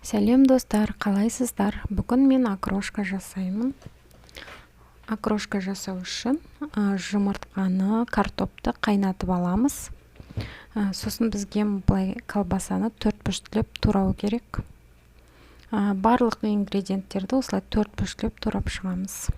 Сәлем достар, қалайсыздар? Бүгін мен окрошка жасаймын. Окрошка жасау үшін жұмыртқаны, картопты қайнатып аламыз. Сосын бізге бұлай колбасаны 4 бөлшектеп турау керек. Барлық ингредиенттерді осылай 4 бөлшектеп турап шығамыз.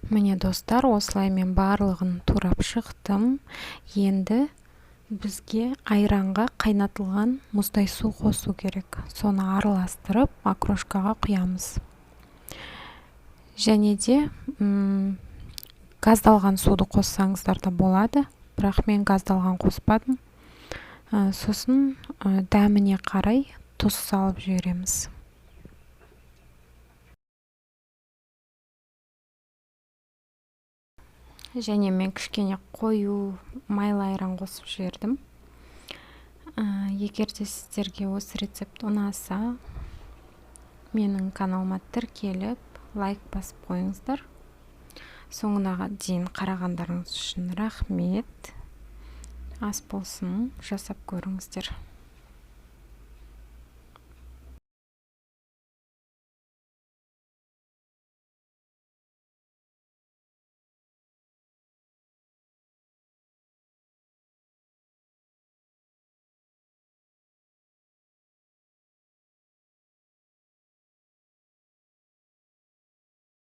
Міне достар, осылай мен барлығын турап шықтым. Енді бізге айранға қайнатылған мұздай су қосу керек. Соны араластырып, окрошкаға құямыз. Және де газдалған суды қоссаңыздар да болады, бірақ мен газдалған қоспадым. Сосын дәміне қарай тұз салып жібереміз. Және мен кішкене қою майлы айран қосып жібердім. Егер де сіздерге осы рецепт ұнаса, менің каналыма тіркеліп, лайк басып қойыңыздар. Соңына дейін қарағандарыңыз үшін рахмет. Ас болсын, жасап көріңіздер.